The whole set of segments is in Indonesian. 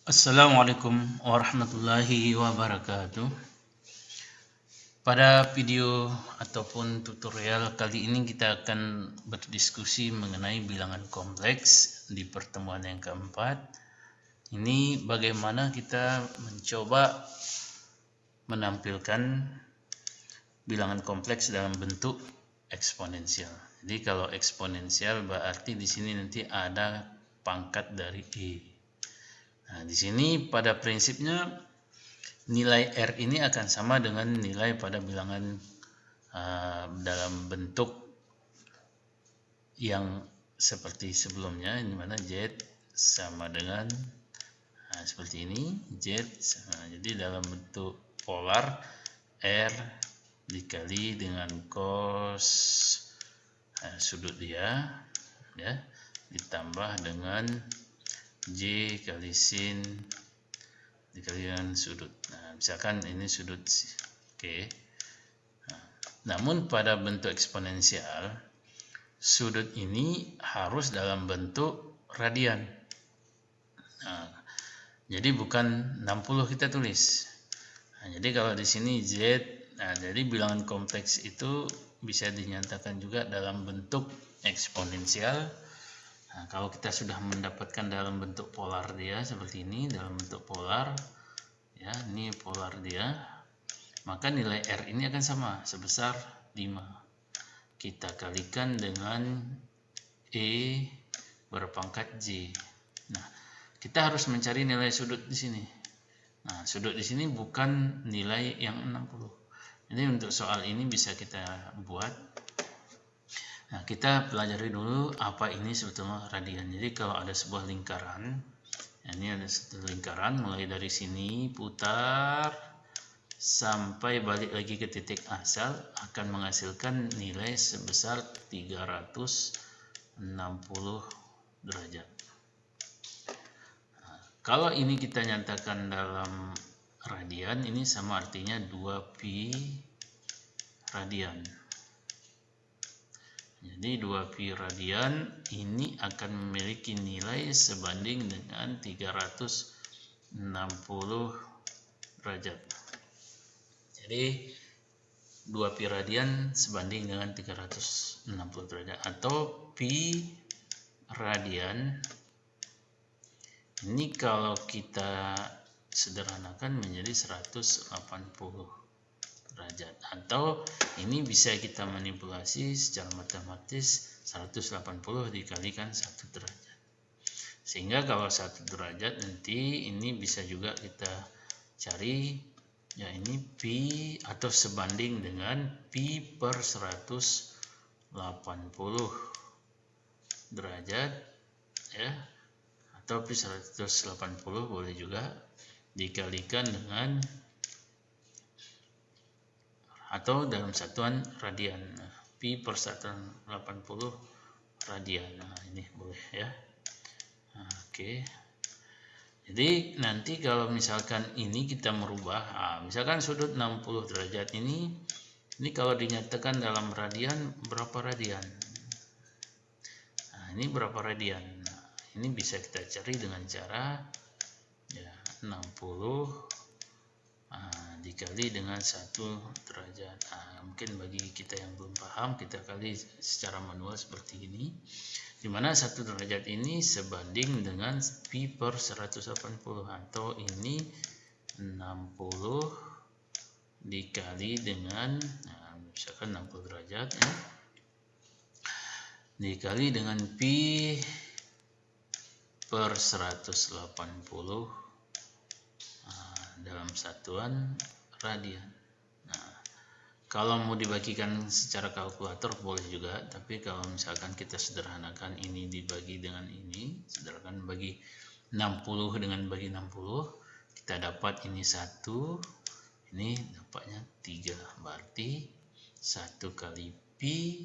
Assalamualaikum warahmatullahi wabarakatuh. Pada video ataupun tutorial kali ini kita akan berdiskusi mengenai bilangan kompleks di pertemuan yang keempat. Ini bagaimana kita mencoba menampilkan bilangan kompleks dalam bentuk eksponensial. Jadi kalau eksponensial berarti di sini nanti ada pangkat dari E. Nah, di sini pada prinsipnya nilai R ini akan sama dengan nilai pada bilangan dalam bentuk yang seperti sebelumnya, di mana Z sama dengan seperti ini, Z jadi dalam bentuk polar R dikali dengan cos sudut dia ya, ditambah dengan J kali sin dikali dengan sudut. Nah, misalkan ini sudut oke. Namun pada bentuk eksponensial sudut ini harus dalam bentuk radian. Nah, jadi bukan 60 kita tulis. Nah, jadi kalau di sini Z, jadi bilangan kompleks itu bisa dinyatakan juga dalam bentuk eksponensial. Nah, kalau kita sudah mendapatkan dalam bentuk polar dia seperti ini, dalam bentuk polar ya, ini polar dia, maka nilai R ini akan sama sebesar 5. Kita kalikan dengan E berpangkat J. Nah, kita harus mencari nilai sudut di sini. Nah, sudut di sini bukan nilai yang 60. Jadi untuk soal ini bisa kita buat. Nah, kita pelajari dulu apa ini sebetulnya radian. Jadi kalau ada sebuah lingkaran, ini ada satu lingkaran mulai dari sini putar sampai balik lagi ke titik asal akan menghasilkan nilai sebesar 360 derajat. Nah, kalau ini kita nyatakan dalam radian, ini sama artinya 2pi radian. Jadi 2pi radian ini akan memiliki nilai sebanding dengan 360 derajat. Jadi 2pi radian sebanding dengan 360 derajat, atau pi radian ini kalau kita sederhanakan menjadi 180 derajat, atau ini bisa kita manipulasi secara matematis 180 dikalikan 1 derajat, sehingga kalau 1 derajat nanti ini bisa juga kita cari ya, ini pi atau sebanding dengan pi per 180 derajat ya, atau pi 180 boleh juga dikalikan dengan atau dalam satuan radian, pi per 180 radian. Nah, ini boleh ya. Nah, oke. Jadi nanti kalau misalkan ini kita merubah, misalkan sudut 60 derajat ini kalau dinyatakan dalam radian berapa radian? Nah, ini berapa radian? Nah, ini bisa kita cari dengan cara ya 60 dikali dengan 1 derajat. Mungkin bagi kita yang belum paham, kita kali secara manual seperti ini, dimana 1 derajat ini sebanding dengan pi per 180, atau ini 60 dikali dengan misalkan 60 derajat ya, dikali dengan pi per 180 dalam satuan radian. Nah, kalau mau dibagikan secara kalkulator boleh juga, tapi kalau misalkan kita sederhanakan ini dibagi dengan ini, sederhanakan bagi 60 dengan bagi 60, kita dapat ini 1, ini dapatnya 3, berarti 1 kali pi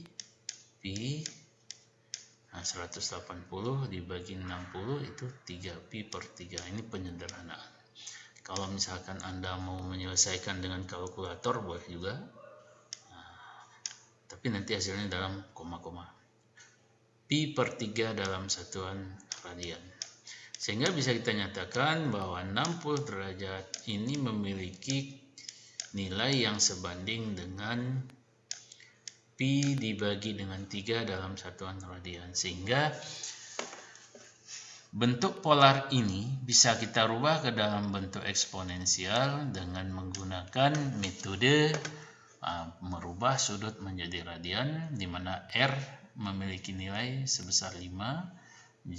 180 dibagi 60 itu 3 pi per 3. Ini penyederhanaan. Kalau misalkan Anda mau menyelesaikan dengan kalkulator boleh juga, tapi nanti hasilnya dalam koma-koma. Pi per 3 dalam satuan radian. Sehingga bisa kita nyatakan bahwa 60 derajat ini memiliki nilai yang sebanding dengan pi dibagi dengan 3 dalam satuan radian. Sehingga bentuk polar ini bisa kita rubah ke dalam bentuk eksponensial dengan menggunakan metode merubah sudut menjadi radian, di mana R memiliki nilai sebesar 5,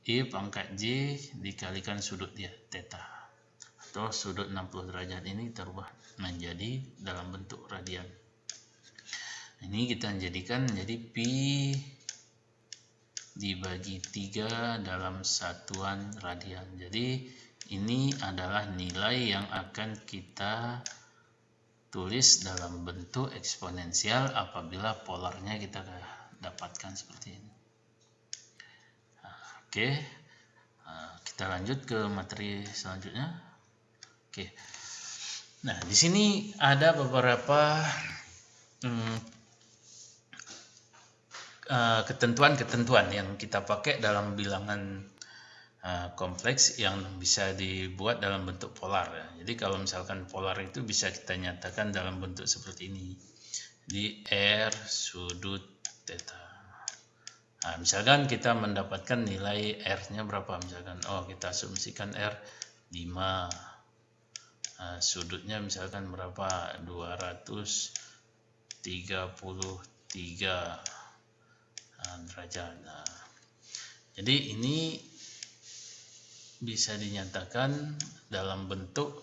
I pangkat J dikalikan sudut dia, theta. Atau sudut 60 derajat ini kita rubah menjadi dalam bentuk radian. Ini kita jadikan menjadi pi dibagi 3 dalam satuan radian. Jadi ini adalah nilai yang akan kita tulis dalam bentuk eksponensial apabila polarnya kita dapatkan seperti ini. Oke, kita lanjut ke materi selanjutnya. Oke, nah di sini ada beberapa ketentuan-ketentuan yang kita pakai dalam bilangan kompleks yang bisa dibuat dalam bentuk polar. Jadi kalau misalkan polar itu bisa kita nyatakan dalam bentuk seperti ini, di R sudut theta. Nah, misalkan kita mendapatkan nilai R-nya berapa, misalkan kita asumsikan R 5, sudutnya misalkan berapa, 233 derajat. Nah, jadi ini bisa dinyatakan dalam bentuk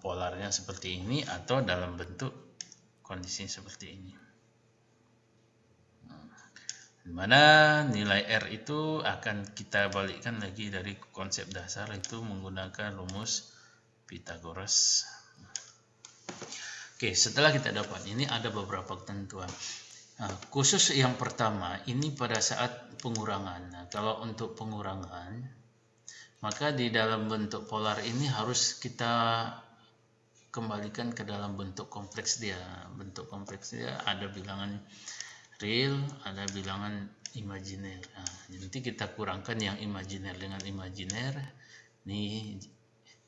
polarnya seperti ini atau dalam bentuk kondisi seperti ini, dimana nilai R itu akan kita balikkan lagi dari konsep dasar, itu menggunakan rumus Pythagoras. Oke, setelah kita dapat ini ada beberapa ketentuan. Khusus yang pertama ini pada saat pengurangan. Nah, kalau untuk pengurangan, maka di dalam bentuk polar ini harus kita kembalikan ke dalam bentuk kompleks dia. Bentuk kompleks dia ada bilangan real, ada bilangan imajiner. Nah, nanti kita kurangkan yang imajiner dengan imajiner. Ini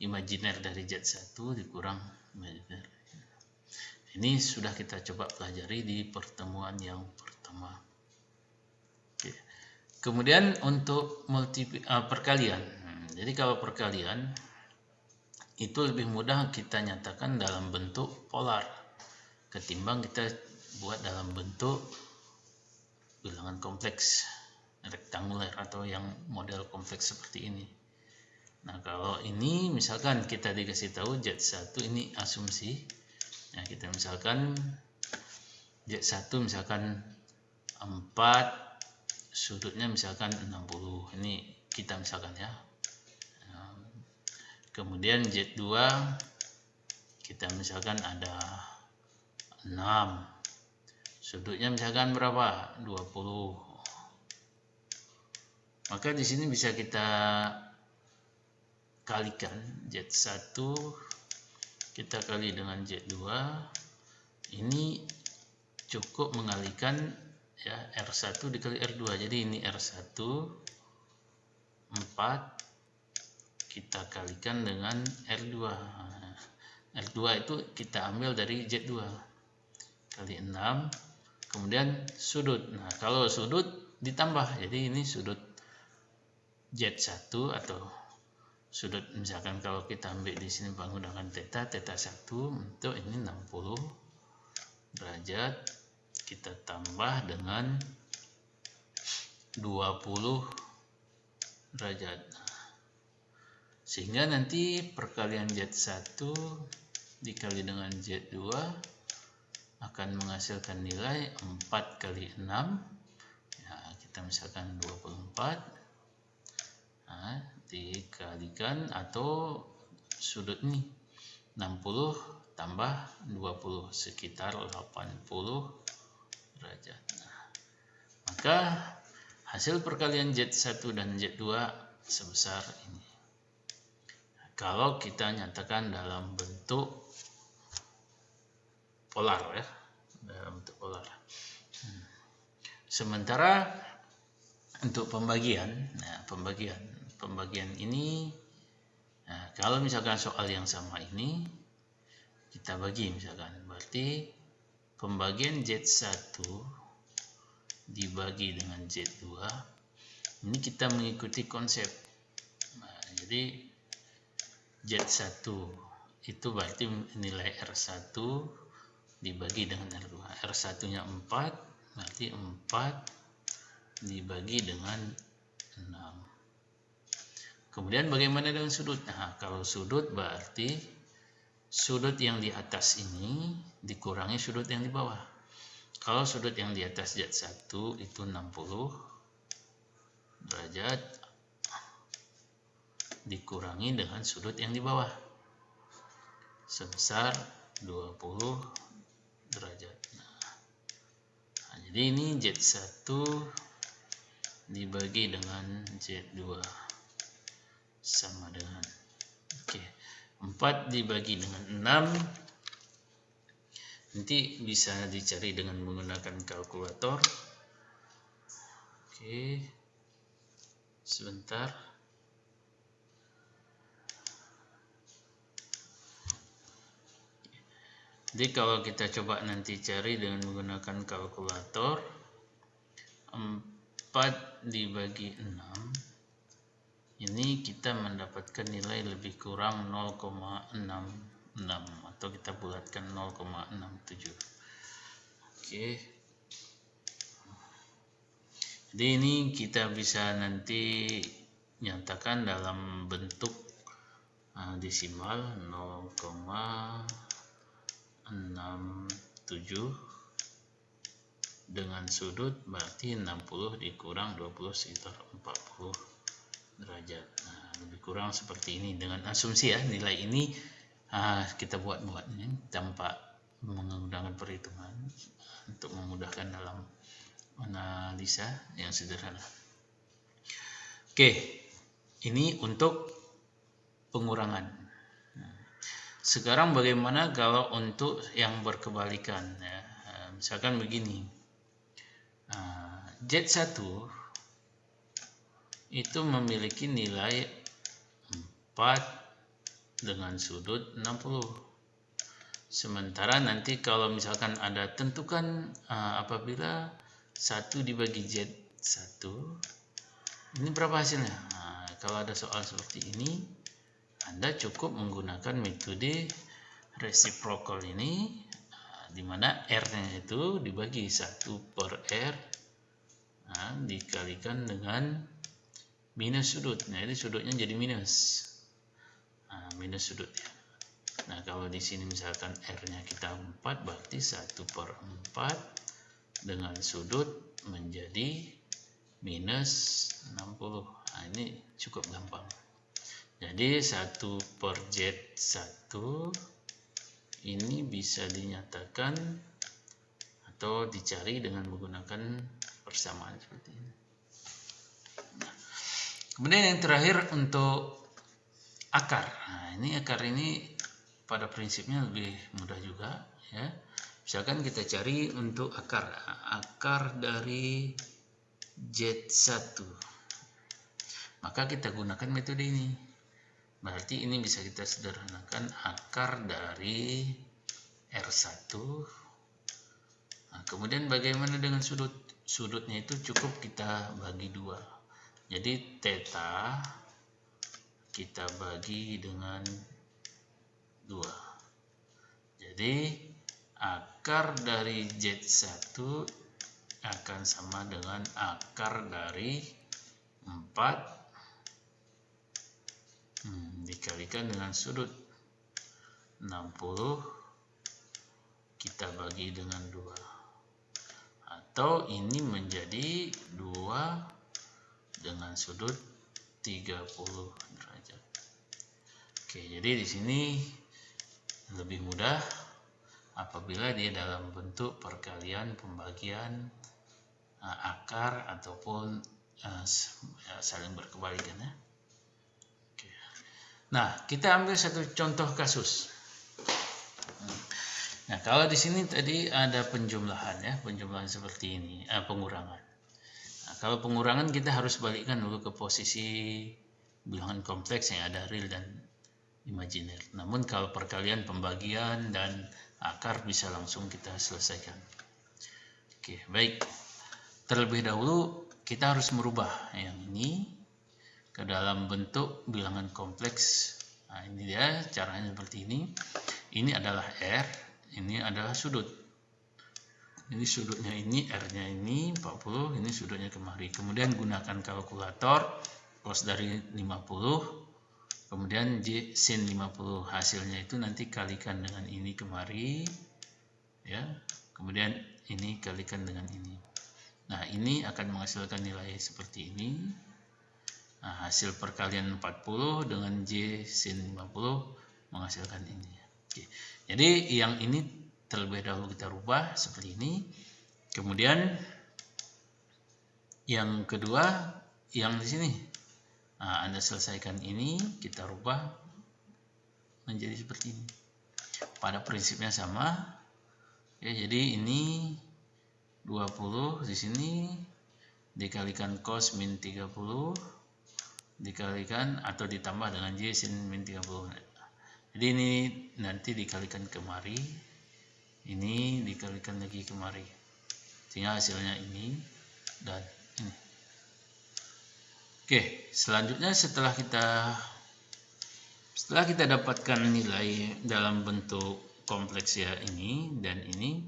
imajiner dari Z1 dikurang imajiner. Ini sudah kita coba pelajari di pertemuan yang pertama. Oke. Kemudian untuk perkalian. Jadi kalau perkalian itu lebih mudah kita nyatakan dalam bentuk polar ketimbang kita buat dalam bentuk bilangan kompleks rektanguler atau yang model kompleks seperti ini. Nah, kalau ini misalkan kita dikasih tahu Z1 ini asumsi. Nah, kita misalkan Z1 misalkan 4, sudutnya misalkan 60. Ini kita misalkan ya. Kemudian Z2 kita misalkan ada 6, sudutnya misalkan berapa, 20. Maka di sini bisa kita kalikan Z1 kita kali dengan Z2, ini cukup mengalikan ya, R1 dikali R2. Jadi ini R1 4 kita kalikan dengan R2. R2 itu kita ambil dari Z2 kali 6, kemudian sudut. Nah, kalau sudut ditambah, jadi ini sudut Z1 atau sudut, misalkan kalau kita ambil di sini menggunakan theta 1 untuk ini 60 derajat, kita tambah dengan 20 derajat. Sehingga nanti perkalian Z1 dikali dengan Z2 akan menghasilkan nilai 4 kali 6. Ya, kita misalkan 24. Nah, dikalikan atau sudut ini 60 tambah 20 sekitar 80 derajat. Nah, maka hasil perkalian Z1 dan Z2 sebesar ini. Kalau kita nyatakan dalam bentuk polar ya, dalam bentuk polar. Sementara untuk pembagian, nah pembagian pembagian ini. Nah, kalau misalkan soal yang sama ini kita bagi misalkan, berarti pembagian Z1 dibagi dengan Z2 ini kita mengikuti konsep. Nah, jadi Z1 itu berarti nilai R1 dibagi dengan R2. R1 nya 4, berarti 4 dibagi dengan 6. Kemudian bagaimana dengan sudut? Nah, kalau sudut berarti sudut yang di atas ini dikurangi sudut yang di bawah. Kalau sudut yang di atas Z1 itu 60 derajat dikurangi dengan sudut yang di bawah sebesar 20 derajat. Nah, jadi ini Z1 dibagi dengan Z2 sama dengan 4 dibagi dengan 6. Nanti bisa dicari dengan menggunakan kalkulator. Sebentar. Jadi kalau kita coba nanti cari dengan menggunakan kalkulator, 4 dibagi 6 ini kita mendapatkan nilai lebih kurang 0,66 atau kita bulatkan 0,67. Jadi ini kita bisa nanti nyatakan dalam bentuk desimal 0,67 dengan sudut berarti 60 dikurang 20 sekitar 40 derajat. Nah, lebih kurang seperti ini dengan asumsi ya nilai ini kita buat-buat ini tanpa menggunakan perhitungan untuk memudahkan dalam analisa yang sederhana. Ini untuk pengurangan. Sekarang bagaimana kalau untuk yang berkebalikan ya? Misalkan begini, Z1 itu memiliki nilai 4 dengan sudut 60. Sementara nanti kalau misalkan ada tentukan apabila 1 dibagi Z1 ini berapa hasilnya? Kalau ada soal seperti ini, Anda cukup menggunakan metode reciprocal ini, di mana R-nya itu dibagi 1 per R dikalikan dengan minus sudut. Nah, ini sudutnya jadi minus. Minus sudut ya. Nah, kalau di sini misalkan R-nya kita 4, berarti 1 per 4 dengan sudut menjadi minus 60. Nah, ini cukup gampang. Jadi 1 per Z1 ini bisa dinyatakan atau dicari dengan menggunakan persamaan seperti ini. Nah, kemudian yang terakhir untuk akar. Nah, ini akar ini pada prinsipnya lebih mudah juga ya. Misalkan kita cari untuk akar dari Z1. Maka kita gunakan metode ini. Berarti ini bisa kita sederhanakan akar dari R1. Nah, kemudian bagaimana dengan sudut? Sudutnya itu cukup kita bagi 2. Jadi theta kita bagi dengan 2. Jadi akar dari Z1 akan sama dengan akar dari 4 dikalikan dengan sudut 60 kita bagi dengan 2. Atau ini menjadi 2 dengan sudut 30 derajat. Jadi di sini lebih mudah apabila dia dalam bentuk perkalian pembagian akar ataupun saling berkebalikan ya. Nah, kita ambil satu contoh kasus. Nah, kalau di sini tadi ada penjumlahan ya, penjumlahan seperti ini, pengurangan. Nah, kalau pengurangan kita harus balikkan dulu ke posisi bilangan kompleks yang ada real dan imajiner. Namun kalau perkalian, pembagian, dan akar bisa langsung kita selesaikan. Oke, baik. Terlebih dahulu kita harus merubah yang ini ke dalam bentuk bilangan kompleks. Nah, ini dia caranya seperti ini. Ini adalah R, ini adalah sudut. Ini sudutnya ini, R-nya ini 40, ini sudutnya kemari. Kemudian gunakan kalkulator, cos dari 50, kemudian J sin 50. Hasilnya itu nanti kalikan dengan ini kemari, ya. Kemudian ini kalikan dengan ini. Nah, ini akan menghasilkan nilai seperti ini. Nah, hasil perkalian 40 dengan J sin 50 menghasilkan ini. Oke. Jadi yang ini terlebih dahulu kita rubah seperti ini. Kemudian yang kedua yang di sini. Nah, Anda selesaikan ini, kita rubah menjadi seperti ini. Pada prinsipnya sama. Ya, jadi ini 20 di sini dikalikan cos min 30 dikalikan atau ditambah dengan J sin min 30. Jadi ini nanti dikalikan kemari, ini dikalikan lagi kemari, sehingga hasilnya ini dan ini. Oke, selanjutnya setelah kita dapatkan nilai dalam bentuk kompleks ya ini dan ini,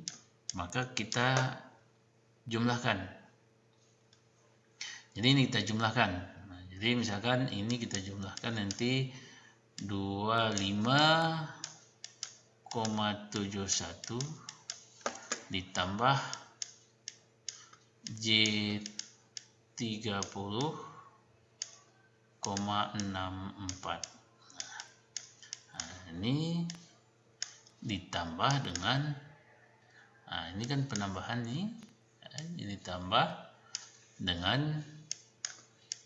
maka kita jumlahkan. Jadi ini kita jumlahkan. Nah, jadi misalkan ini kita jumlahkan nanti 25,71 ditambah J30,64. Nah, ini ditambah dengan, nah ini kan penambahan nih, ini ditambah dengan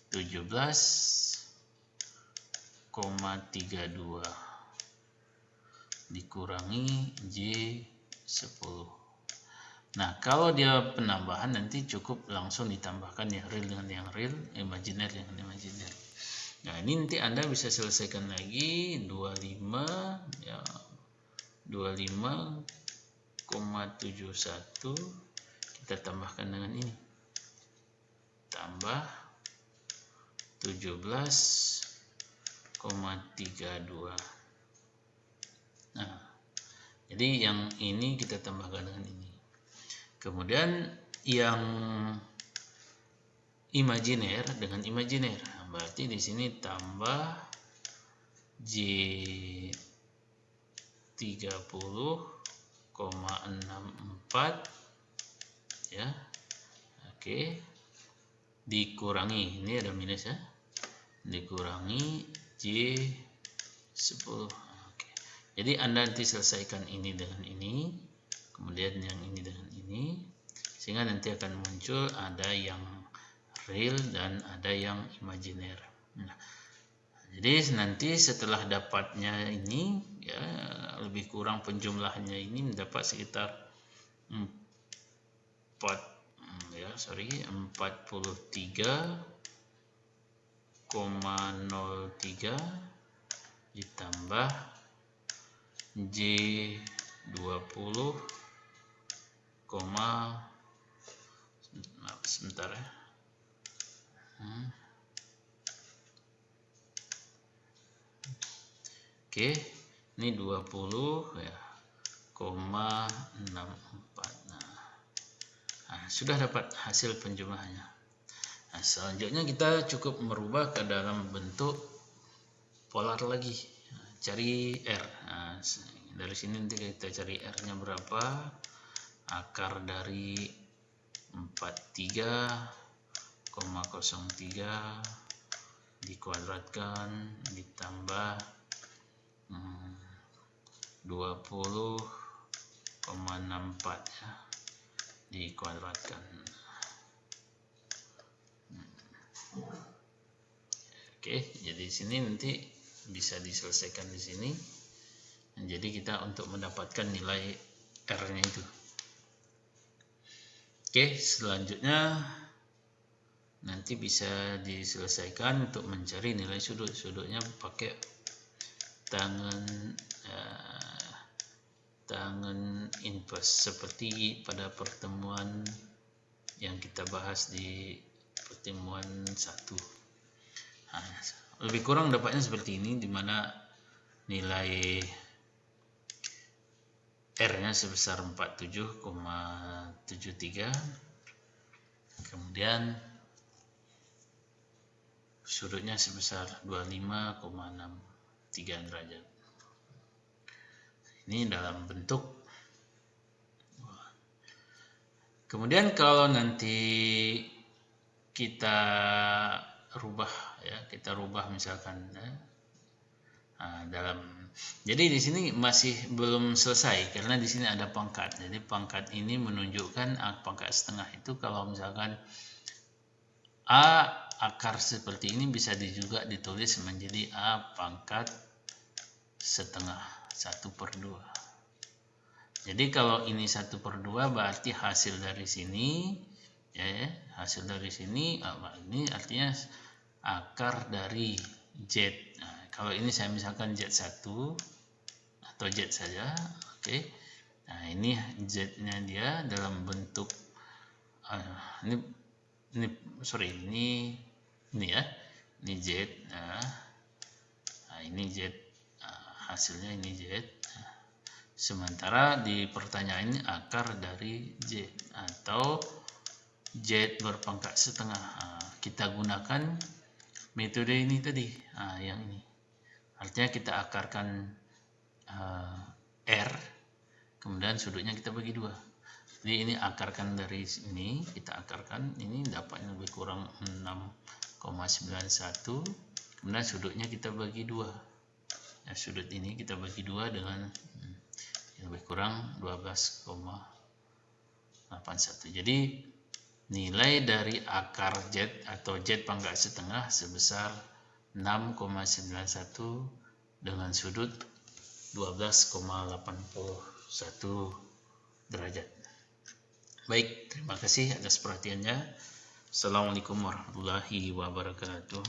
17,32 dikurangi J10. Nah, kalau dia penambahan nanti cukup langsung ditambahkan yang real dengan yang real, imajiner dengan imajiner. Nah, ini nanti Anda bisa selesaikan lagi 25 ya, 25,71 kita tambahkan dengan ini. Tambah 17,32. Nah, jadi yang ini kita tambahkan dengan ini. Kemudian yang imajiner dengan imajiner, berarti di sini tambah J30,64 ya. Oke. Dikurangi, ini ada minus ya. Dikurangi J10. Oke. Jadi Anda nanti selesaikan ini dengan ini, kemudian yang ini dengan ini, sehingga nanti akan muncul ada yang real dan ada yang imajiner. Nah, jadi nanti setelah dapatnya ini ya, lebih kurang penjumlahannya ini mendapat sekitar 43,03 ditambah J20, sebentar ya. Oke, ini 20 ya, 0,64. Nah, sudah dapat hasil penjumlahannya. Nah, selanjutnya kita cukup merubah ke dalam bentuk polar lagi. Nah, cari R. Nah, dari sini nanti kita cari R-nya berapa. Akar dari 43,03 dikuadratkan ditambah 20,64 ya, dikuadratkan. Oke, jadi di sini nanti bisa diselesaikan di sini. Jadi kita untuk mendapatkan nilai R-nya itu. Oke, selanjutnya nanti bisa diselesaikan untuk mencari nilai sudut. Sudutnya pakai tangan inverse seperti pada pertemuan yang kita bahas di pertemuan 1. Lebih kurang dapatnya seperti ini, dimana nilai R-nya sebesar 47,73, kemudian sudutnya sebesar 25,63 derajat. Ini dalam bentuk. Kemudian kalau nanti kita rubah misalkan jadi di sini masih belum selesai karena di sini ada pangkat. Jadi pangkat ini menunjukkan pangkat setengah itu kalau misalkan A akar seperti ini bisa juga ditulis menjadi A pangkat setengah 1/2. Jadi kalau ini 1/2 berarti hasil dari sini hasil dari sini ini artinya akar dari Z. Kalau ini saya misalkan Z1 atau Z saja, oke. Nah, ini Z-nya dia dalam bentuk ini ya. Ini Z. Nah, ini Z. Hasilnya ini Z. Sementara di pertanyaan ini akar dari Z atau Z berpangkat setengah. Kita gunakan metode ini tadi, yang ini. Artinya kita akarkan R, kemudian sudutnya kita bagi 2. Jadi ini akarkan dari sini, kita akarkan ini dapatnya lebih kurang 6,91, kemudian sudutnya kita bagi 2. Ya, sudut ini kita bagi 2 dengan lebih kurang 12,81. Jadi nilai dari akar Z atau Z pangkat setengah sebesar 6,91 dengan sudut 12,81 derajat. Baik, terima kasih atas perhatiannya. Assalamualaikum warahmatullahi wabarakatuh.